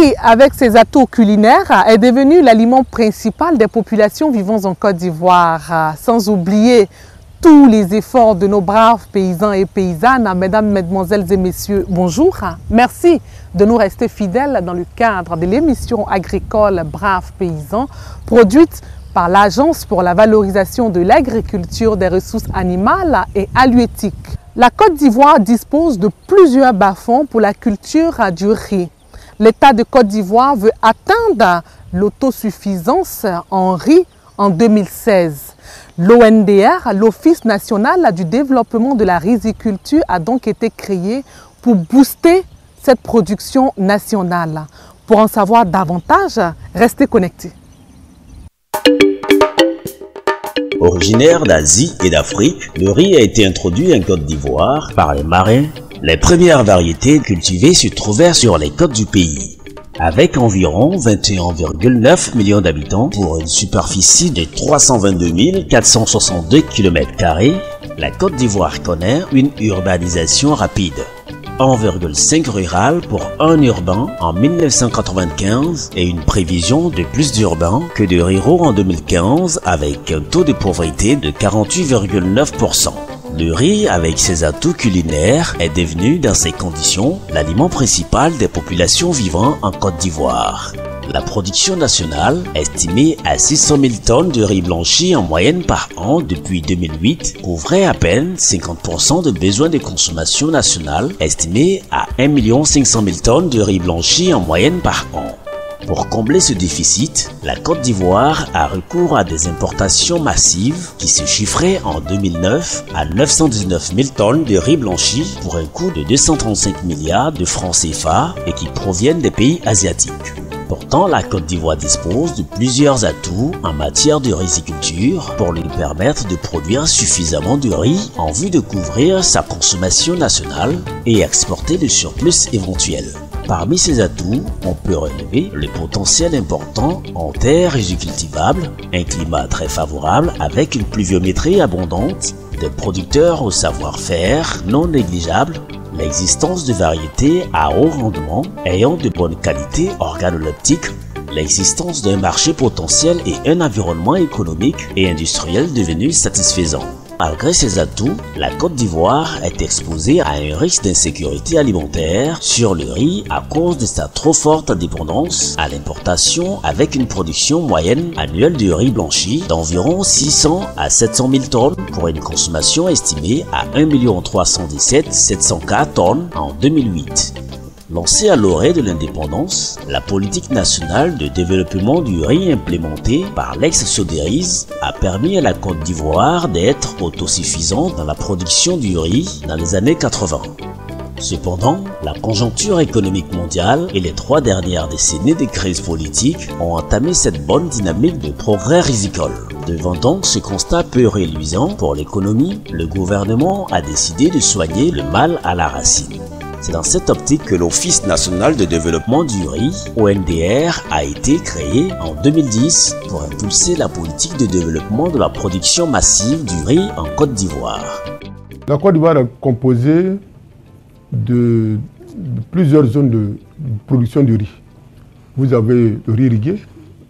riz, avec ses atouts culinaires, est devenu l'aliment principal des populations vivant en Côte d'Ivoire. Sans oublier tous les efforts de nos braves paysans et paysannes. Mesdames, Mesdemoiselles et Messieurs, bonjour. Merci de nous rester fidèles dans le cadre de l'émission agricole Braves Paysans, produite par l'Agence pour la valorisation de l'agriculture, des ressources animales et halieutiques. La Côte d'Ivoire dispose de plusieurs bas-fonds pour la culture du riz. L'État de Côte d'Ivoire veut atteindre l'autosuffisance en riz en 2016. L'ONDR, l'Office national du développement de la riziculture, a donc été créé pour booster cette production nationale. Pour en savoir davantage, restez connectés. Originaire d'Asie et d'Afrique, le riz a été introduit en Côte d'Ivoire par les marins. Les premières variétés cultivées se trouvèrent sur les côtes du pays. Avec environ 21,9 millions d'habitants pour une superficie de 322 462 km², la Côte d'Ivoire connaît une urbanisation rapide. 1,5 rural pour 1 urbain en 1995 et une prévision de plus d'urbains que de ruraux en 2015 avec un taux de pauvreté de 48,9%. Le riz, avec ses atouts culinaires, est devenu, dans ces conditions, l'aliment principal des populations vivant en Côte d'Ivoire. La production nationale, estimée à 600 000 tonnes de riz blanchi en moyenne par an depuis 2008, couvrait à peine 50% de besoins de consommation nationale, estimés à 1 500 000 tonnes de riz blanchi en moyenne par an. Pour combler ce déficit, la Côte d'Ivoire a recours à des importations massives qui se chiffraient en 2009 à 919 000 tonnes de riz blanchi pour un coût de 235 milliards de francs CFA et qui proviennent des pays asiatiques. Pourtant, la Côte d'Ivoire dispose de plusieurs atouts en matière de riziculture pour lui permettre de produire suffisamment de riz en vue de couvrir sa consommation nationale et exporter le surplus éventuel. Parmi ces atouts, on peut relever le potentiel important en terres rizicultivables, un climat très favorable avec une pluviométrie abondante, des producteurs au savoir-faire non négligeable, l'existence de variétés à haut rendement ayant de bonnes qualités organoleptiques, l'existence d'un marché potentiel et un environnement économique et industriel devenu satisfaisant. Malgré ces atouts, la Côte d'Ivoire est exposée à un risque d'insécurité alimentaire sur le riz à cause de sa trop forte dépendance à l'importation avec une production moyenne annuelle de riz blanchi d'environ 600 à 700 000 tonnes pour une consommation estimée à 1 317 704 tonnes en 2008. Lancée à l'orée de l'indépendance, la politique nationale de développement du riz implémentée par l'ex-Soderiz a permis à la Côte d'Ivoire d'être autosuffisante dans la production du riz dans les années 80. Cependant, la conjoncture économique mondiale et les 3 dernières décennies de crise politique ont entamé cette bonne dynamique de progrès rizicole. Devant donc ce constat peu réluisant pour l'économie, le gouvernement a décidé de soigner le mal à la racine. C'est dans cette optique que l'Office national de développement du riz, ONDR, a été créé en 2010 pour impulser la politique de développement de la production massive du riz en Côte d'Ivoire. La Côte d'Ivoire est composée de plusieurs zones de production de riz. Vous avez le riz irrigué,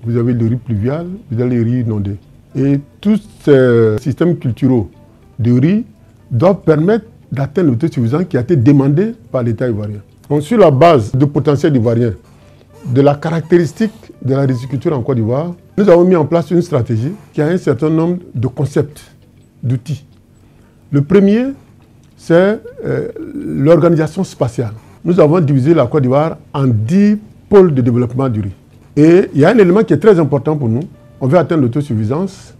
vous avez le riz pluvial, vous avez le riz inondé. Et tous ces systèmes culturaux de riz doivent permettre d'atteindre l'autosuffisance qui a été demandé par l'État ivoirien. Donc, sur la base du potentiel ivoirien, de la caractéristique de la riziculture en Côte d'Ivoire, nous avons mis en place une stratégie qui a un certain nombre de concepts, d'outils. Le premier, c'est l'organisation spatiale. Nous avons divisé la Côte d'Ivoire en 10 pôles de développement du riz. Et il y a un élément qui est très important pour nous. On veut atteindre l'autosuffisance.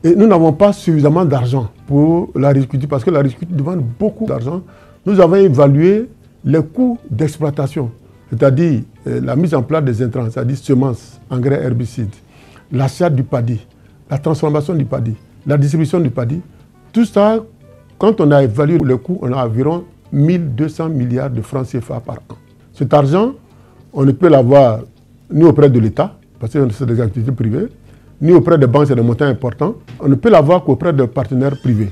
Et nous n'avons pas suffisamment d'argent pour la riziculture parce que la riziculture demande beaucoup d'argent. Nous avons évalué les coûts d'exploitation, c'est-à-dire la mise en place des intrants, c'est-à-dire semences, engrais, herbicides, l'achat du paddy, la transformation du paddy, la distribution du paddy. Tout ça, quand on a évalué le coût, on a environ 1200 milliards de francs CFA par an. Cet argent, on ne peut l'avoir ni auprès de l'État, parce que c'est des activités privées, ni auprès des banques, c'est des montants importants. On ne peut l'avoir qu'auprès de partenaires privés.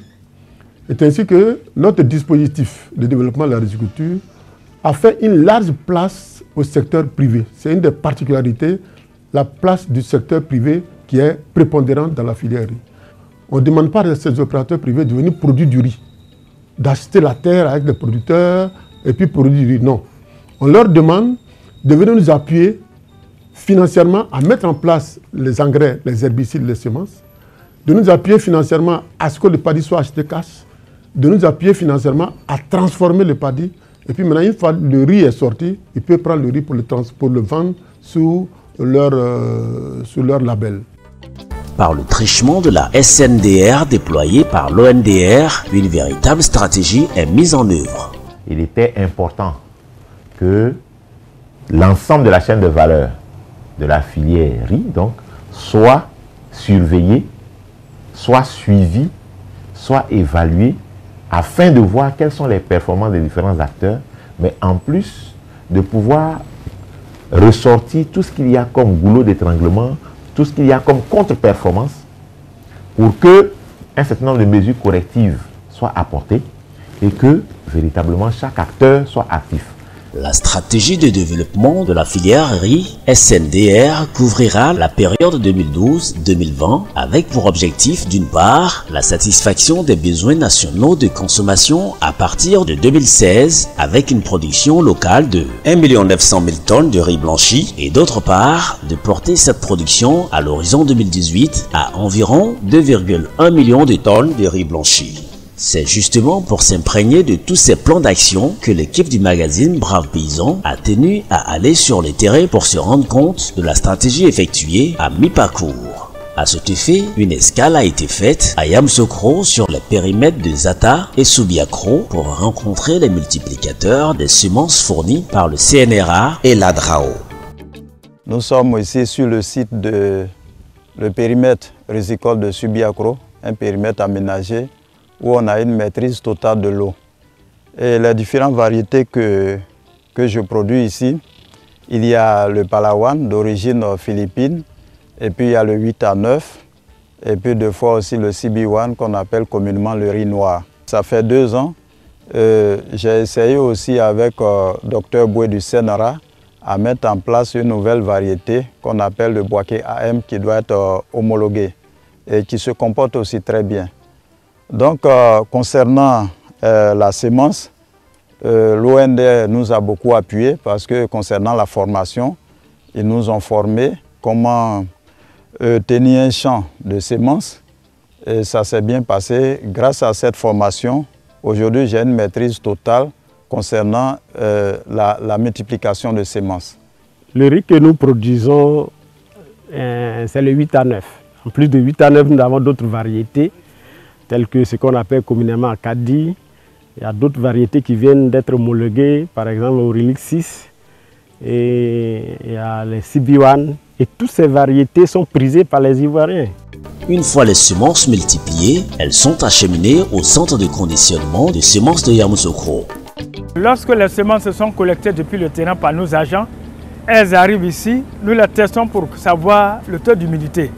C'est ainsi que notre dispositif de développement de la riziculture a fait une large place au secteur privé. C'est une des particularités, la place du secteur privé qui est prépondérante dans la filière riz. On ne demande pas à ces opérateurs privés de venir produire du riz, d'acheter la terre avec les producteurs et puis produire du riz. Non. On leur demande de venir nous appuyer financièrement à mettre en place les engrais, les herbicides, les semences, de nous appuyer financièrement à ce que le paddy soit acheté cash, de nous appuyer financièrement à transformer le paddy. Et puis maintenant, une fois le riz est sorti, ils peuvent prendre le riz pour le vendre sous leur label. Par le truchement de la SNDR déployée par l'ONDR, une véritable stratégie est mise en œuvre. Il était important que l'ensemble de la chaîne de valeur de la filière riz donc, soit surveillé, soit suivi, soit évalué afin de voir quelles sont les performances des différents acteurs, mais en plus de pouvoir ressortir tout ce qu'il y a comme goulot d'étranglement, tout ce qu'il y a comme contre-performance pour que un certain nombre de mesures correctives soient apportées et que véritablement chaque acteur soit actif. La stratégie de développement de la filière riz SNDR couvrira la période 2012-2020 avec pour objectif d'une part la satisfaction des besoins nationaux de consommation à partir de 2016 avec une production locale de 1 900 000 tonnes de riz blanchi et d'autre part de porter cette production à l'horizon 2018 à environ 2,1 millions de tonnes de riz blanchi. C'est justement pour s'imprégner de tous ces plans d'action que l'équipe du magazine Brave Paysan a tenu à aller sur le terrain pour se rendre compte de la stratégie effectuée à mi-parcours. À cet effet, une escale a été faite à Yamoussoukro sur les périmètres de Zata et Subiakro pour rencontrer les multiplicateurs des semences fournies par le CNRA et l'ADRAO. Nous sommes ici sur le site de le périmètre risicole de Subiakro, un périmètre aménagé où on a une maîtrise totale de l'eau. Et les différentes variétés que je produis ici, il y a le Palawan d'origine philippine, et puis il y a le 8 à 9, et puis deux fois aussi le CB1 qu'on appelle communément le riz noir. Ça fait 2 ans, j'ai essayé aussi avec Dr Boué du CNRA à mettre en place une nouvelle variété qu'on appelle le Boaké AM qui doit être homologué et qui se comporte aussi très bien. Donc, concernant la semence, l'OND nous a beaucoup appuyé parce que concernant la formation, ils nous ont formés comment tenir un champ de semences et ça s'est bien passé. Grâce à cette formation, aujourd'hui j'ai une maîtrise totale concernant la multiplication de semences. Le riz que nous produisons, c'est le 8 à 9. En plus de 8 à 9, nous avons d'autres variétés, telles que ce qu'on appelle communément Acadie. Il y a d'autres variétés qui viennent d'être homologuées, par exemple Aurélix 6, et il y a les CB1. Et toutes ces variétés sont prisées par les Ivoiriens. Une fois les semences multipliées, elles sont acheminées au centre de conditionnement de semences de Yamoussoukro. Lorsque les semences sont collectées depuis le terrain par nos agents, elles arrivent ici, nous les testons pour savoir le taux d'humidité.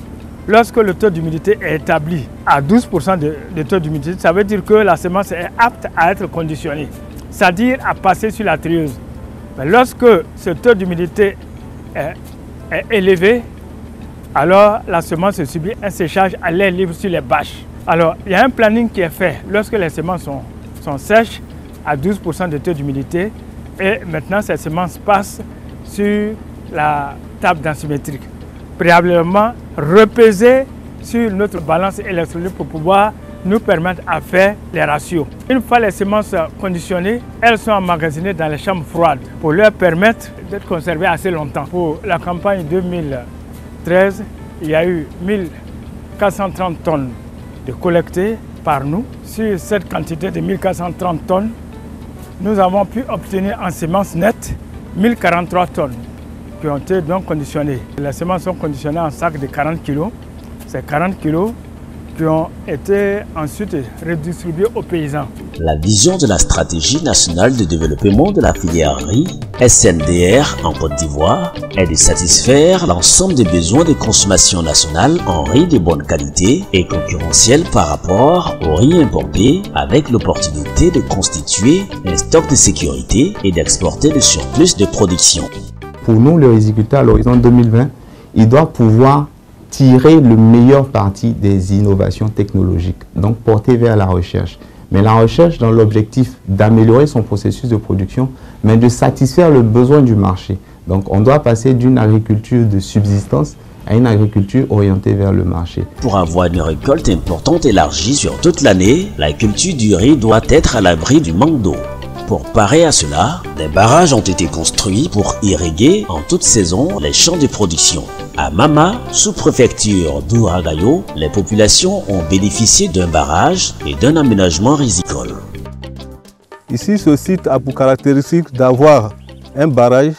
Lorsque le taux d'humidité est établi à 12% de taux d'humidité, ça veut dire que la semence est apte à être conditionnée, c'est-à-dire à passer sur la trieuse. Mais lorsque ce taux d'humidité est élevé, alors la semence subit un séchage à l'air libre sur les bâches. Alors il y a un planning qui est fait lorsque les semences sont sèches à 12% de taux d'humidité et maintenant ces semences passent sur la table densimétrique. Préalablement repaiser sur notre balance électronique pour pouvoir nous permettre à faire les ratios. Une fois les semences conditionnées, elles sont emmagasinées dans les chambres froides pour leur permettre d'être conservées assez longtemps. Pour la campagne 2013, il y a eu 1430 tonnes de collectées par nous. Sur cette quantité de 1430 tonnes, nous avons pu obtenir en semences nettes 1043 tonnes qui ont été donc conditionnées. Les semences sont conditionnées en sacs de 40 kg. Ces 40 kg qui ont été ensuite redistribués aux paysans. La vision de la stratégie nationale de développement de la filière riz, SNDR en Côte d'Ivoire, est de satisfaire l'ensemble des besoins de consommation nationale en riz de bonne qualité et concurrentiel par rapport au riz importé, avec l'opportunité de constituer un stock de sécurité et d'exporter le surplus de production. Pour nous, le riziculteur à l'horizon 2020, il doit pouvoir tirer le meilleur parti des innovations technologiques, donc porter vers la recherche. Mais la recherche dans l'objectif d'améliorer son processus de production, mais de satisfaire le besoin du marché. Donc on doit passer d'une agriculture de subsistance à une agriculture orientée vers le marché. Pour avoir une récolte importante élargie sur toute l'année, la culture du riz doit être à l'abri du manque d'eau. Pour parer à cela, des barrages ont été construits pour irriguer en toute saison les champs de production. À Mama, sous-préfecture d'Ouragayo, les populations ont bénéficié d'un barrage et d'un aménagement rizicole. Ici, ce site a pour caractéristique d'avoir un barrage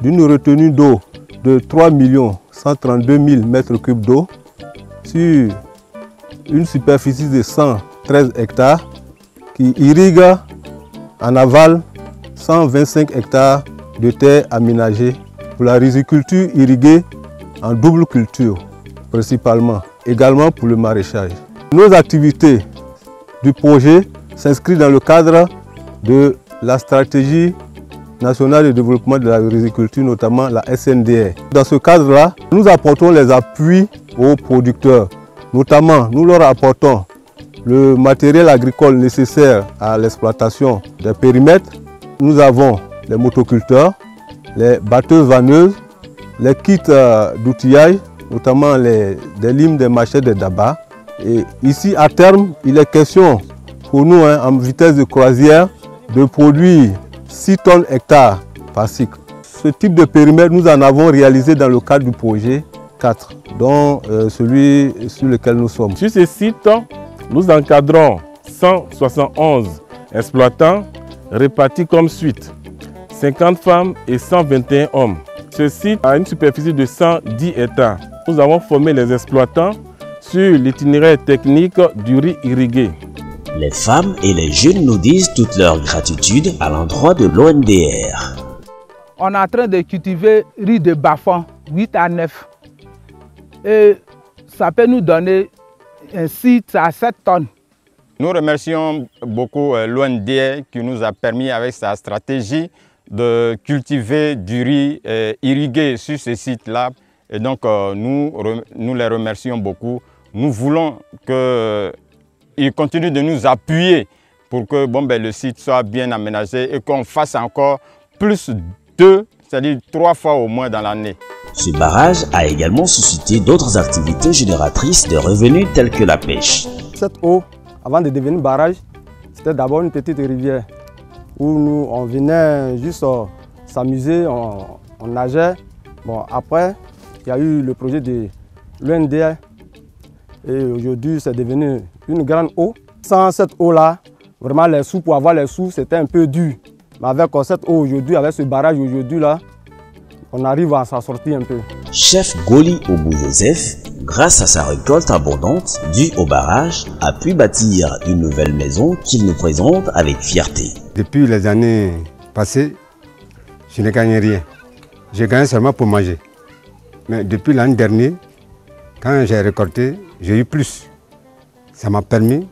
d'une retenue d'eau de 3 132 000 m3 d'eau sur une superficie de 113 hectares qui irrigue en aval 125 hectares de terres aménagées pour la riziculture irriguée en double culture principalement, également pour le maraîchage. Nos activités du projet s'inscrivent dans le cadre de la stratégie nationale de développement de la riziculture, notamment la SNDR. Dans ce cadre-là, nous apportons les appuis aux producteurs, notamment nous leur apportons le matériel agricole nécessaire à l'exploitation des périmètres. Nous avons les motoculteurs, les batteuses vanneuses, les kits d'outillage, notamment des limes, des machettes, des dabas. Et ici, à terme, il est question pour nous, en vitesse de croisière, de produire 6 tonnes hectares par cycle. Ce type de périmètre, nous en avons réalisé dans le cadre du projet 4, dont celui sur lequel nous sommes. Sur ce site, nous encadrons 171 exploitants répartis comme suite, 50 femmes et 121 hommes. Ce site a une superficie de 110 hectares. Nous avons formé les exploitants sur l'itinéraire technique du riz irrigué. Les femmes et les jeunes nous disent toute leur gratitude à l'endroit de l'ONDR. On est en train de cultiver riz de bas-fond 8 à 9. Et ça peut nous donner un site à 7 tonnes. Nous remercions beaucoup l'ONDR qui nous a permis avec sa stratégie de cultiver du riz irrigué sur ce site-là. Et donc nous les remercions beaucoup. Nous voulons qu'ils continuent de nous appuyer pour que le site soit bien aménagé et qu'on fasse encore plus de, c'est-à-dire 3 fois au moins dans l'année. Ce barrage a également suscité d'autres activités génératrices de revenus telles que la pêche. Cette eau, avant de devenir barrage, c'était d'abord une petite rivière où nous, on venait juste s'amuser, on nageait. Bon, après, il y a eu le projet de l'ONDR et aujourd'hui, c'est devenu une grande eau. Sans cette eau-là, vraiment les sous, pour avoir les sous, c'était un peu dur. Mais avec cette eau aujourd'hui, avec ce barrage aujourd'hui là, on arrive à s'en sortir un peu. Chef Goli Obou-Joseph, grâce à sa récolte abondante due au barrage, a pu bâtir une nouvelle maison qu'il nous présente avec fierté. Depuis les années passées, je ne gagne rien. Je gagne seulement pour manger. Mais depuis l'an dernier, quand j'ai récolté, j'ai eu plus. Ça m'a permis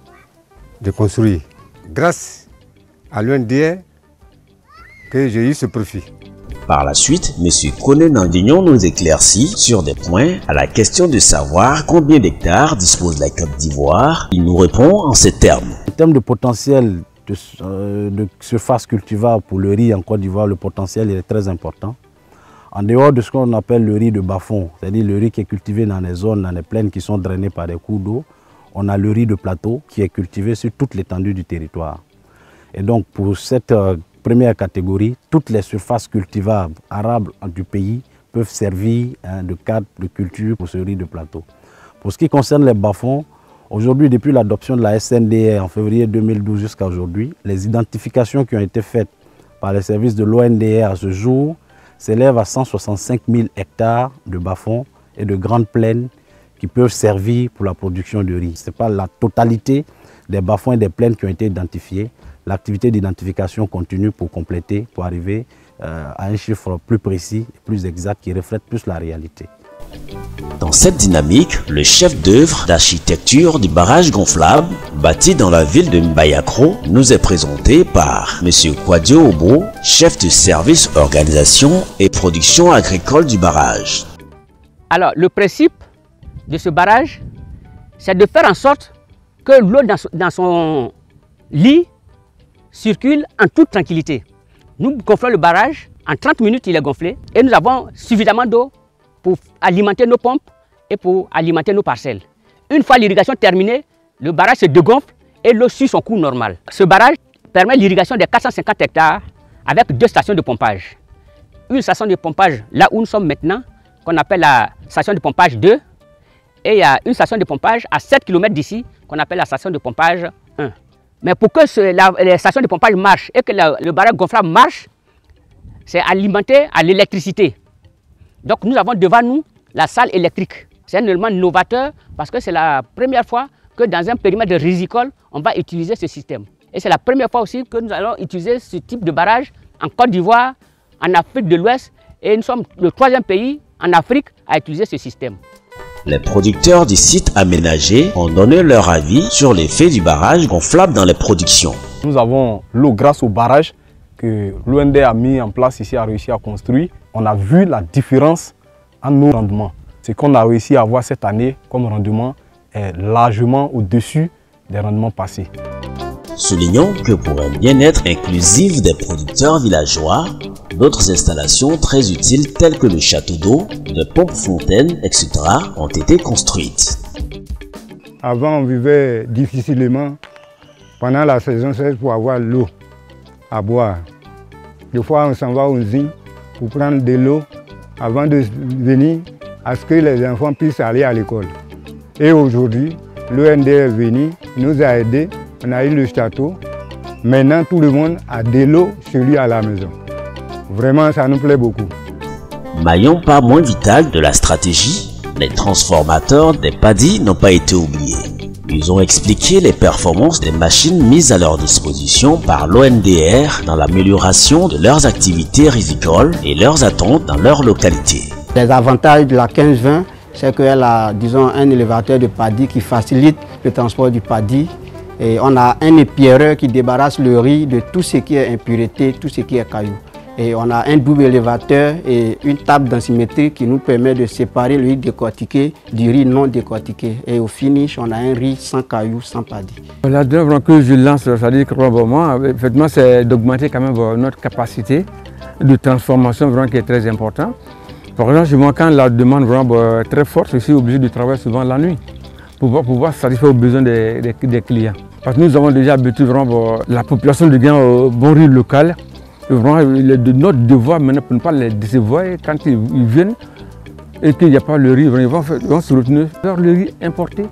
de construire. Grâce à l'ONDR que j'ai eu ce profit. Par la suite, M. Kone Nandignon nous éclaircit sur des points à la question de savoir combien d'hectares dispose la Côte d'Ivoire. Il nous répond en ces termes. En termes de potentiel de surface cultivable pour le riz en Côte d'Ivoire, le potentiel est très important. En dehors de ce qu'on appelle le riz de bas-fond, c'est-à-dire le riz qui est cultivé dans les zones, dans les plaines qui sont drainées par des cours d'eau, on a le riz de plateau qui est cultivé sur toute l'étendue du territoire. Et donc pour cette première catégorie, toutes les surfaces cultivables arables du pays peuvent servir de cadre de culture pour ce riz de plateau. Pour ce qui concerne les bas-fonds, aujourd'hui, depuis l'adoption de la SNDR en février 2012 jusqu'à aujourd'hui, les identifications qui ont été faites par les services de l'ONDR à ce jour s'élèvent à 165 000 hectares de bas-fonds et de grandes plaines qui peuvent servir pour la production de riz. Ce n'est pas la totalité des bas-fonds et des plaines qui ont été identifiés. L'activité d'identification continue pour compléter, pour arriver à un chiffre plus précis, plus exact, qui reflète plus la réalité. Dans cette dynamique, le chef d'œuvre d'architecture du barrage gonflable, bâti dans la ville de Mbayakro, nous est présenté par M. Kwadio Obo, chef de service organisation et production agricole du barrage. Alors, le principe de ce barrage, c'est de faire en sorte que l'eau dans son lit circule en toute tranquillité. Nous gonflons le barrage, en 30 minutes il est gonflé et nous avons suffisamment d'eau pour alimenter nos pompes et pour alimenter nos parcelles. Une fois l'irrigation terminée, le barrage se dégonfle et l'eau suit son cours normal. Ce barrage permet l'irrigation des 450 hectares avec 2 stations de pompage. Une station de pompage là où nous sommes maintenant, qu'on appelle la station de pompage 2, et il y a une station de pompage à 7 km d'ici, qu'on appelle la station de pompage 1. Mais pour que les stations de pompage marchent et que le barrage gonflable marche, c'est alimenté à l'électricité. Donc nous avons devant nous la salle électrique. C'est un élément novateur parce que c'est la première fois que dans un périmètre risicole, on va utiliser ce système. Et c'est la première fois aussi que nous allons utiliser ce type de barrage en Côte d'Ivoire, en Afrique de l'Ouest, et nous sommes le 3e pays en Afrique à utiliser ce système. Les producteurs du site aménagé ont donné leur avis sur l'effet du barrage gonflable dans les productions. Nous avons l'eau grâce au barrage que l'OND a mis en place ici, a réussi à construire. On a vu la différence en nos rendements. Ce qu'on a réussi à avoir cette année comme rendement est largement au-dessus des rendements passés. Soulignons que pour un bien-être inclusif des producteurs villageois, d'autres installations très utiles telles que le château d'eau, de pompes fontaines, etc. ont été construites. Avant, on vivait difficilement pendant la saison sèche pour avoir l'eau à boire. Des fois, on s'en va aux usines pour prendre de l'eau avant de venir à ce que les enfants puissent aller à l'école. Et aujourd'hui, l'OND est venu, nous a aidés, on a eu le château. Maintenant, tout le monde a de l'eau chez lui à la maison. Vraiment, ça nous plaît beaucoup. Maillon pas moins vital de la stratégie, les transformateurs des paddies n'ont pas été oubliés. Ils ont expliqué les performances des machines mises à leur disposition par l'ONDR dans l'amélioration de leurs activités rizicoles et leurs attentes dans leur localité. Les avantages de la 1520, c'est qu'elle a, disons, un élévateur de paddy qui facilite le transport du paddy. Et on a un épierreur qui débarrasse le riz de tout ce qui est impureté, tout ce qui est cailloux. Et on a un double élévateur et une table densimétrique qui nous permet de séparer le riz décortiqué du riz non décortiqué. Et au finish, on a un riz sans cailloux, sans paddy. La demande que je lance, c'est-à-dire que effectivement, c'est d'augmenter quand même notre capacité de transformation vraiment qui est très importante. Par exemple, quand la demande vraiment très forte, je suis obligé de travailler souvent la nuit pour pouvoir satisfaire aux besoins des clients. Parce que nous avons déjà habitué vraiment la population de gagner au bon riz local. Vraiment, il est de notre devoir maintenant pour ne pas les décevoir quand ils viennent et qu'il n'y a pas le riz, ils vont se retourner vers le riz importé.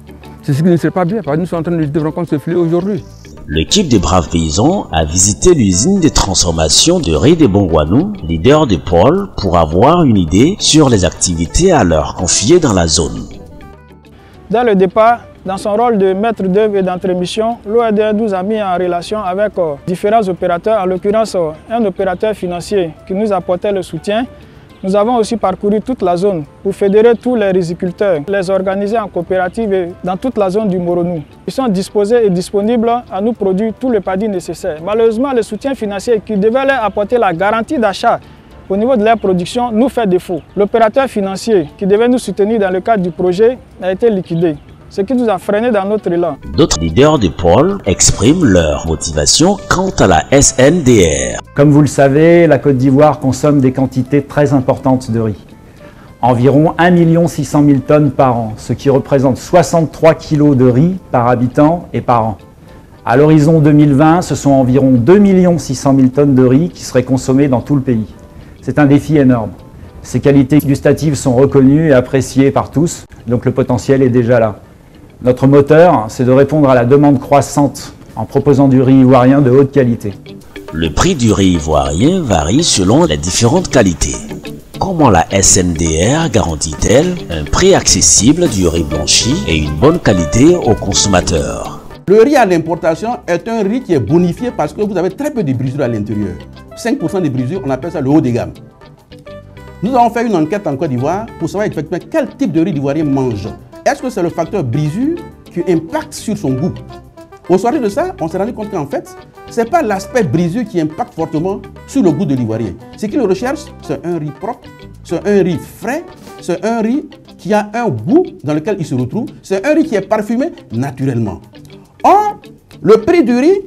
C'est ce qui ne serait pas bien, parce que nous sommes en train de lutter contre ce fléau aujourd'hui. L'équipe des braves paysans a visité l'usine de transformation de riz des Bongwanou, leader de pôle, pour avoir une idée sur les activités à leur confier dans la zone. Dès le départ, dans son rôle de maître d'œuvre et d'entremission, l'OND nous a mis en relation avec différents opérateurs, en l'occurrence un opérateur financier qui nous apportait le soutien. Nous avons aussi parcouru toute la zone pour fédérer tous les riziculteurs, les organiser en coopérative et dans toute la zone du Moronou. Ils sont disposés et disponibles à nous produire tout le paddy nécessaire. Malheureusement, le soutien financier qui devait leur apporter la garantie d'achat au niveau de leur production nous fait défaut. L'opérateur financier qui devait nous soutenir dans le cadre du projet a été liquidé, ce qui nous a freiné dans notre élan. D'autres leaders de pôle expriment leur motivation quant à la SNDR. Comme vous le savez, la Côte d'Ivoire consomme des quantités très importantes de riz. Environ 1 600 000 tonnes par an, ce qui représente 63 kg de riz par habitant et par an. À l'horizon 2020, ce sont environ 2 600 000 tonnes de riz qui seraient consommées dans tout le pays. C'est un défi énorme. Ces qualités gustatives sont reconnues et appréciées par tous, donc le potentiel est déjà là. Notre moteur, c'est de répondre à la demande croissante en proposant du riz ivoirien de haute qualité. Le prix du riz ivoirien varie selon les différentes qualités. Comment la SNDR garantit-elle un prix accessible du riz blanchi et une bonne qualité aux consommateurs? Le riz à l'importation est un riz qui est bonifié parce que vous avez très peu de brisures à l'intérieur. 5% de brisures, on appelle ça le haut de gamme. Nous avons fait une enquête en Côte d'Ivoire pour savoir effectivement quel type de riz d'Ivoirien mange. Est-ce que c'est le facteur brisure qui impacte sur son goût? Au soir de ça, on s'est rendu compte qu'en fait, Ce n'est pas l'aspect brisure qui impacte fortement sur le goût de l'ivoirien. Ce qu'il recherche, c'est un riz propre, c'est un riz frais, c'est un riz qui a un goût dans lequel il se retrouve, c'est un riz qui est parfumé naturellement. Or, le prix du riz,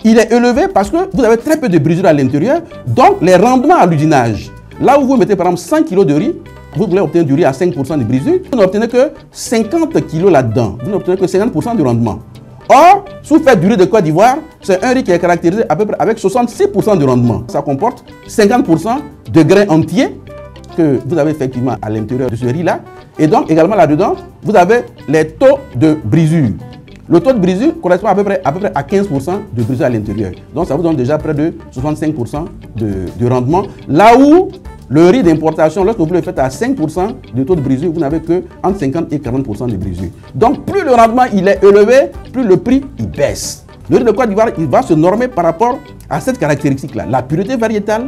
il est élevé parce que vous avez très peu de brisure à l'intérieur, donc les rendements à l'usinage, là où vous mettez par exemple 100 kg de riz, vous voulez obtenir du riz à 5% de brisure, vous n'obtenez que 50 kg là-dedans, vous n'obtenez que 50% du rendement. Or, si vous faites du riz de Côte d'Ivoire, c'est un riz qui est caractérisé à peu près avec 66% de rendement. Ça comporte 50% de grains entiers que vous avez effectivement à l'intérieur de ce riz-là. Et donc, également là-dedans, vous avez les taux de brisure. Le taux de brisure correspond à peu près à 15% de brisure à l'intérieur. Donc, ça vous donne déjà près de 65% de rendement. Là où le riz d'importation, lorsque vous le faites à 5% de taux de brisure, vous n'avez que entre 50 et 40% de brisure. Donc, plus le rendement il est élevé, plus le prix il baisse. Le riz de Côte d'Ivoire, il va se normer par rapport à cette caractéristique-là. La pureté variétale,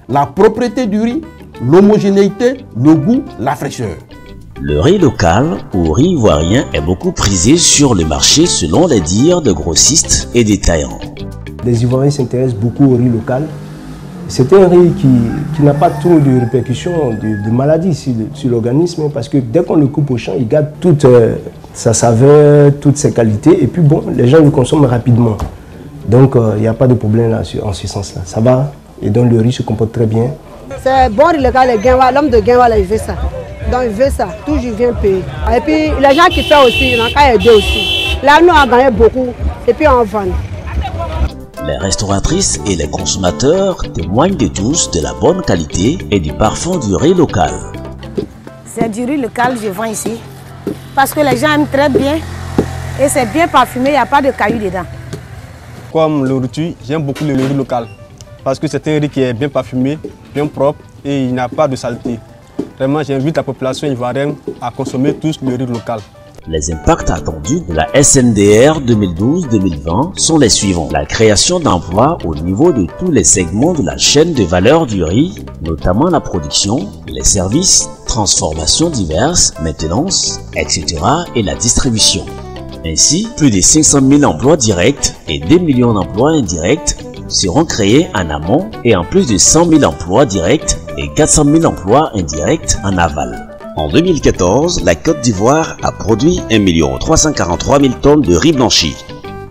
la propreté du riz, l'homogénéité, le goût, la fraîcheur. Le riz local ou riz ivoirien est beaucoup prisé sur le marché selon les dires de grossistes et détaillants. Les Ivoiriens s'intéressent beaucoup au riz local. C'est un riz qui n'a pas trop de répercussions de maladies sur l'organisme parce que dès qu'on le coupe au champ, il garde toute sa saveur, toutes ses qualités et puis bon, les gens le consomment rapidement. Donc il n'y a pas de problème là, en ce sens-là. Ça va et donc le riz se comporte très bien. C'est bon riz local, l'homme de Guinwa, il veut ça. Donc il veut ça, toujours il vient payer. Et puis les gens qui font aussi, ils ont qu'à aider aussi. Là, nous on gagné beaucoup et puis on vend. Les restauratrices et les consommateurs témoignent de tous de la bonne qualité et du parfum du riz local. C'est du riz local que je vends ici parce que les gens aiment très bien et c'est bien parfumé, il n'y a pas de cailloux dedans. Comme nourriture, j'aime beaucoup le riz local parce que c'est un riz qui est bien parfumé, bien propre et il n'y a pas de saleté. Vraiment, j'invite la population ivoirienne à consommer tous le riz local. Les impacts attendus de la SNDR 2012-2020 sont les suivants. La création d'emplois au niveau de tous les segments de la chaîne de valeur du riz, notamment la production, les services, transformations diverses, maintenance, etc. et la distribution. Ainsi, plus de 500 000 emplois directs et 2 millions d'emplois indirects seront créés en amont et en plus de 100 000 emplois directs et 400 000 emplois indirects en aval. En 2014, la Côte d'Ivoire a produit 1 343 000 tonnes de riz blanchi.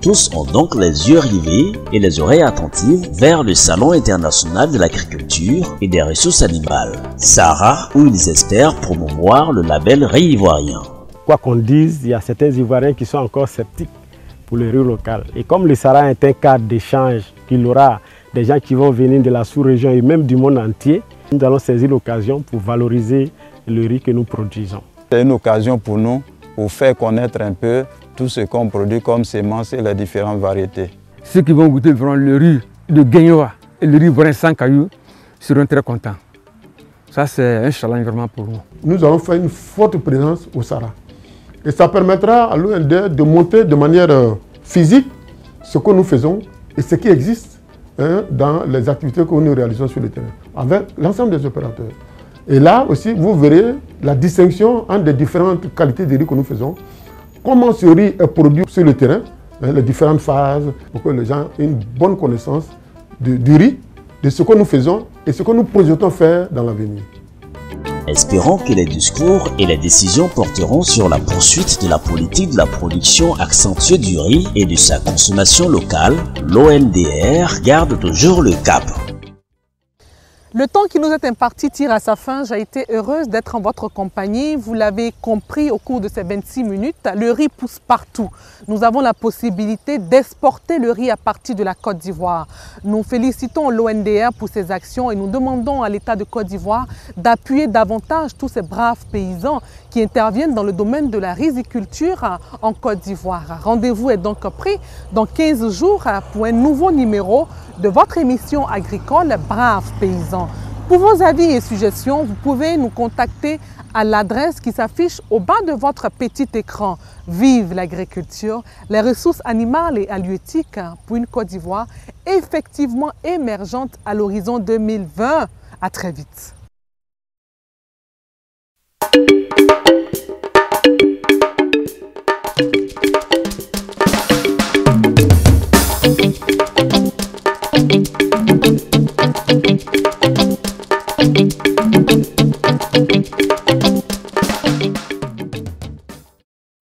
Tous ont donc les yeux rivés et les oreilles attentives vers le Salon international de l'agriculture et des ressources animales, SARA, où ils espèrent promouvoir le label riz ivoirien. Quoi qu'on dise, il y a certains Ivoiriens qui sont encore sceptiques pour le riz local. Et comme le SARA est un cadre d'échange, qu'il y aura des gens qui vont venir de la sous-région et même du monde entier, nous allons saisir l'occasion pour valoriser le riz que nous produisons. C'est une occasion pour nous pour faire connaître un peu tout ce qu'on produit comme semences et les différentes variétés. Ceux qui vont goûter le riz de Guinwa et le riz ivoirien sans cailloux seront très contents. Ça, c'est un challenge vraiment pour nous. Nous avons fait une forte présence au SARA. Et ça permettra à l'OND de montrer de manière physique ce que nous faisons et ce qui existe dans les activités que nous réalisons sur le terrain, avec l'ensemble des opérateurs. Et là aussi, vous verrez la distinction entre les différentes qualités de riz que nous faisons, comment ce riz est produit sur le terrain, les différentes phases, pour que les gens aient une bonne connaissance du riz, de ce que nous faisons et ce que nous projetons faire dans l'avenir. Espérons que les discours et les décisions porteront sur la poursuite de la politique de la production accentuée du riz et de sa consommation locale. L'ONDR garde toujours le cap. Le temps qui nous est imparti tire à sa fin. J'ai été heureuse d'être en votre compagnie. Vous l'avez compris au cours de ces 26 minutes, le riz pousse partout. Nous avons la possibilité d'exporter le riz à partir de la Côte d'Ivoire. Nous félicitons l'ONDR pour ses actions et nous demandons à l'État de Côte d'Ivoire d'appuyer davantage tous ces braves paysans qui interviennent dans le domaine de la riziculture en Côte d'Ivoire. Rendez-vous est donc pris dans 15 jours pour un nouveau numéro de votre émission agricole Braves paysans. Pour vos avis et suggestions, vous pouvez nous contacter à l'adresse qui s'affiche au bas de votre petit écran. Vive l'agriculture, les ressources animales et halieutiques pour une Côte d'Ivoire effectivement émergente à l'horizon 2020. À très vite.